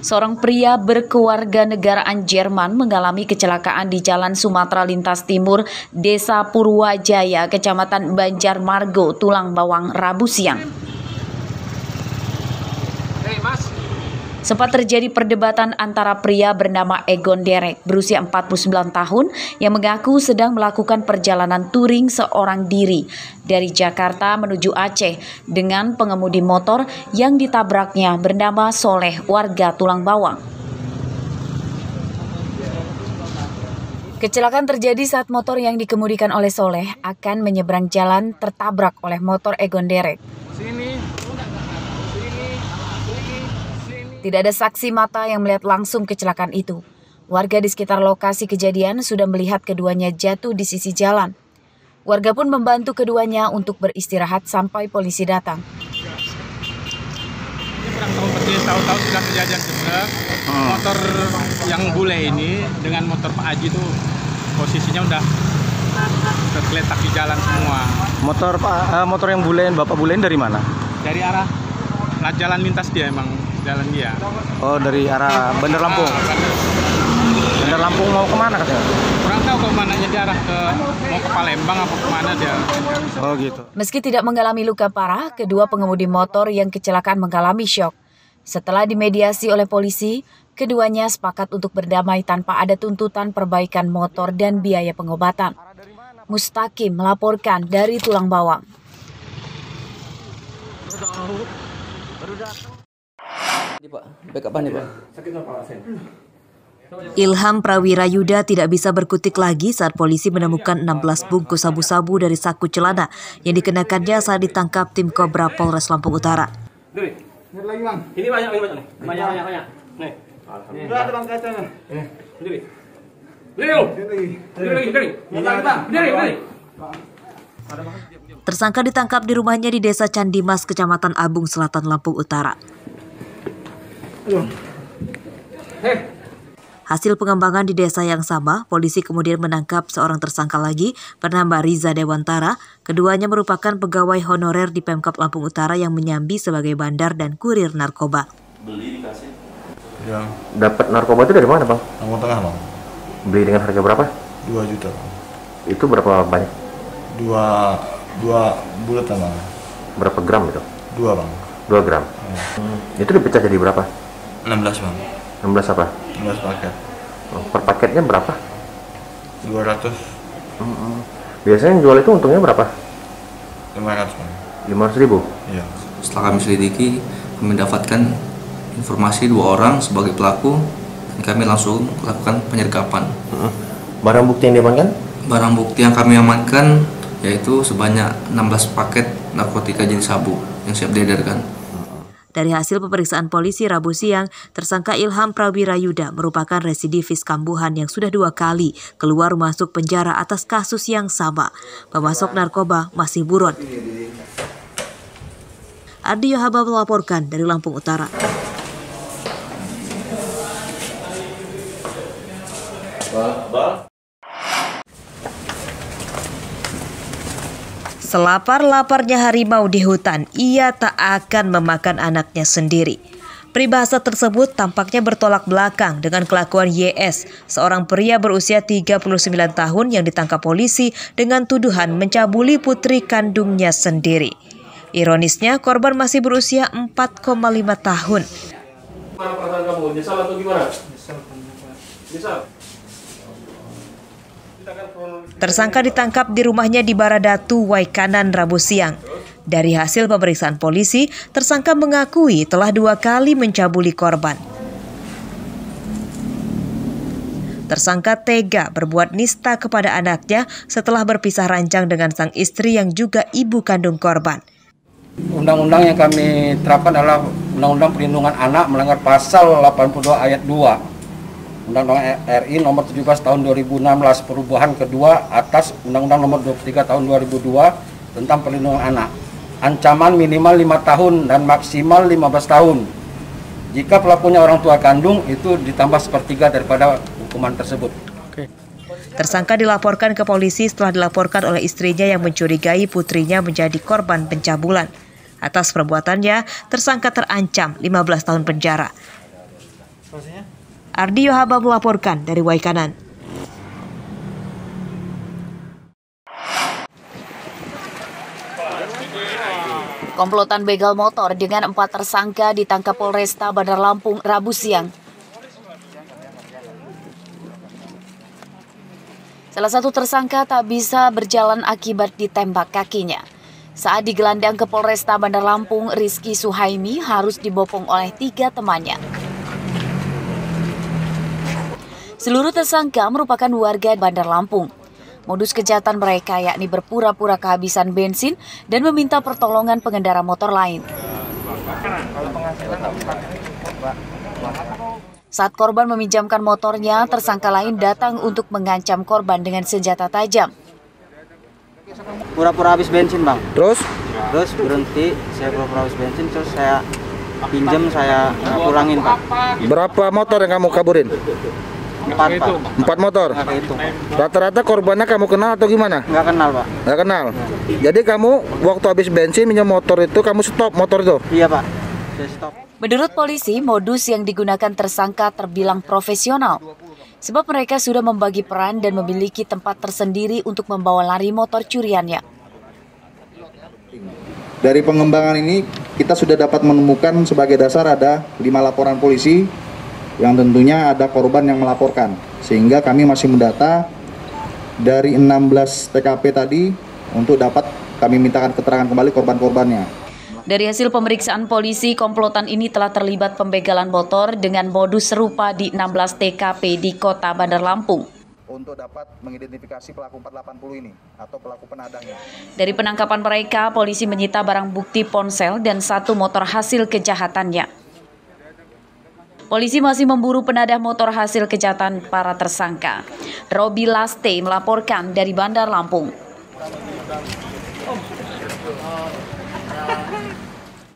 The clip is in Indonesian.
Seorang pria berkeluarga negaraan Jerman mengalami kecelakaan di Jalan Sumatera Lintas Timur, Desa Purwajaya, Kecamatan Banjarmargo, Tulang Bawang, Rabu siang. Sempat terjadi perdebatan antara pria bernama Egon Derek berusia 49 tahun yang mengaku sedang melakukan perjalanan touring seorang diri dari Jakarta menuju Aceh dengan pengemudi motor yang ditabraknya bernama Soleh, warga Tulang Bawang. Kecelakaan terjadi saat motor yang dikemudikan oleh Soleh akan menyeberang jalan tertabrak oleh motor Egon Derek. Tidak ada saksi mata yang melihat langsung kecelakaan itu. Warga di sekitar lokasi kejadian sudah melihat keduanya jatuh di sisi jalan. Warga pun membantu keduanya untuk beristirahat sampai polisi datang. Ini kurang tahu-tahu sudah kejadian sebenarnya. Motor yang bule ini dengan motor Pak Haji itu posisinya udah tergeletak di jalan semua. Motor yang bulein, Bapak bulein dari mana? Dari arah jalan lintas dia emang. Jalan dia. Oh, dari arah Bandar Lampung. Bandar Lampung mau kemana katanya? Kurang tahu kemananya dia arah mau ke Palembang apa kemana dia. Oh gitu. Meski tidak mengalami luka parah, kedua pengemudi motor yang kecelakaan mengalami syok. Setelah dimediasi oleh polisi, keduanya sepakat untuk berdamai tanpa ada tuntutan perbaikan motor dan biaya pengobatan. Mustaqim melaporkan dari Tulang Bawang. Ilham Prawirayuda tidak bisa berkutik lagi saat polisi menemukan 16 bungkus sabu-sabu dari saku celana yang dikenakannya saat ditangkap tim Kobra Polres Lampung Utara. Ini banyak nih. Nih. Alhamdulillah ada bang kacanya. Tersangka ditangkap di rumahnya di Desa Candimas, Kecamatan Abung Selatan, Lampung Utara. Hasil pengembangan di desa yang sama, polisi kemudian menangkap seorang tersangka lagi bernama Riza Dewantara. Keduanya merupakan pegawai honorer di Pemkab Lampung Utara yang menyambi sebagai bandar dan kurir narkoba. Beli dikasih. Yang dapat narkoba itu dari mana, Bang? Lampung Tengah, Bang. Beli dengan harga berapa? 2 juta. Itu berapa banyak? 2 bulatan, Bang. Berapa gram itu? 2, Bang. 2 gram. Itu dipecah jadi berapa? 16, Bang. 16 apa? 16 paket. Per paketnya berapa? 200. Biasanya yang jual itu untungnya berapa? 500, Bang. 500.000? Iya. Setelah kami selidiki, kami mendapatkan informasi 2 orang sebagai pelaku dan kami langsung lakukan penyergapan. Barang bukti yang diamankan? Barang bukti yang kami amankan yaitu sebanyak 16 paket narkotika jenis sabu yang siap diedarkan. Dari hasil pemeriksaan polisi Rabu siang, tersangka Ilham Prawirayuda merupakan residivis kambuhan yang sudah 2 kali keluar masuk penjara atas kasus yang sama. Pemasok narkoba masih buron. Ardi Yohaba melaporkan dari Lampung Utara. Selapar-laparnya harimau di hutan, ia tak akan memakan anaknya sendiri. Peribahasa tersebut tampaknya bertolak belakang dengan kelakuan YS, seorang pria berusia 39 tahun yang ditangkap polisi dengan tuduhan mencabuli putri kandungnya sendiri. Ironisnya, korban masih berusia 4,5 tahun. Mana perasaan kamu? Nyesal atau gimana? Nyesal. Tersangka ditangkap di rumahnya di Baradatu, Waikanan, Rabu siang. Dari hasil pemeriksaan polisi, tersangka mengakui telah 2 kali mencabuli korban. Tersangka tega berbuat nista kepada anaknya setelah berpisah ranjang dengan sang istri yang juga ibu kandung korban. Undang-undang yang kami terapkan adalah Undang-Undang Perlindungan Anak melanggar pasal 82 ayat 2. Undang-Undang RI nomor 17 tahun 2016 perubahan kedua atas Undang-Undang nomor 23 tahun 2002 tentang perlindungan anak. Ancaman minimal 5 tahun dan maksimal 15 tahun. Jika pelakunya orang tua kandung, itu ditambah sepertiga daripada hukuman tersebut. Tersangka dilaporkan ke polisi setelah dilaporkan oleh istrinya yang mencurigai putrinya menjadi korban pencabulan. Atas perbuatannya, tersangka terancam 15 tahun penjara. Ardi Yohaba melaporkan dari Waikanan. Komplotan begal motor dengan 4 tersangka ditangkap Polresta Bandar Lampung Rabu siang. Salah satu tersangka tak bisa berjalan akibat ditembak kakinya. Saat digelandang ke Polresta Bandar Lampung, Rizky Suhaimi harus dibopong oleh 3 temannya. Seluruh tersangka merupakan warga Bandar Lampung. Modus kejahatan mereka yakni berpura-pura kehabisan bensin dan meminta pertolongan pengendara motor lain. Saat korban meminjamkan motornya, tersangka lain datang untuk mengancam korban dengan senjata tajam. Pura-pura habis bensin, Bang. Terus? Terus berhenti, saya pura-pura habis bensin, terus saya pinjam, saya pulangin, Pak. Berapa motor yang kamu kaburin? 4, Pak. 4 motor? Nggak kehitung. Rata-rata korbannya kamu kenal atau gimana? Nggak kenal, Pak. Nggak kenal? Jadi kamu waktu habis bensin minjem motor itu, kamu stop motor itu? Iya, Pak. Saya stop. Menurut polisi, modus yang digunakan tersangka terbilang profesional. Sebab mereka sudah membagi peran dan memiliki tempat tersendiri untuk membawa lari motor curiannya. Dari pengembangan ini, kita sudah dapat menemukan sebagai dasar ada 5 laporan polisi yang tentunya ada korban yang melaporkan. Sehingga kami masih mendata dari 16 TKP tadi untuk dapat kami mintakan keterangan kembali korban-korbannya. Dari hasil pemeriksaan polisi, komplotan ini telah terlibat pembegalan motor dengan modus serupa di 16 TKP di Kota Bandar Lampung. Untuk dapat mengidentifikasi pelaku 480 ini atau pelaku penadangnya. Dari penangkapan mereka, polisi menyita barang bukti ponsel dan 1 motor hasil kejahatannya. Polisi masih memburu penadah motor hasil kejahatan para tersangka. Robi Laste melaporkan dari Bandar Lampung.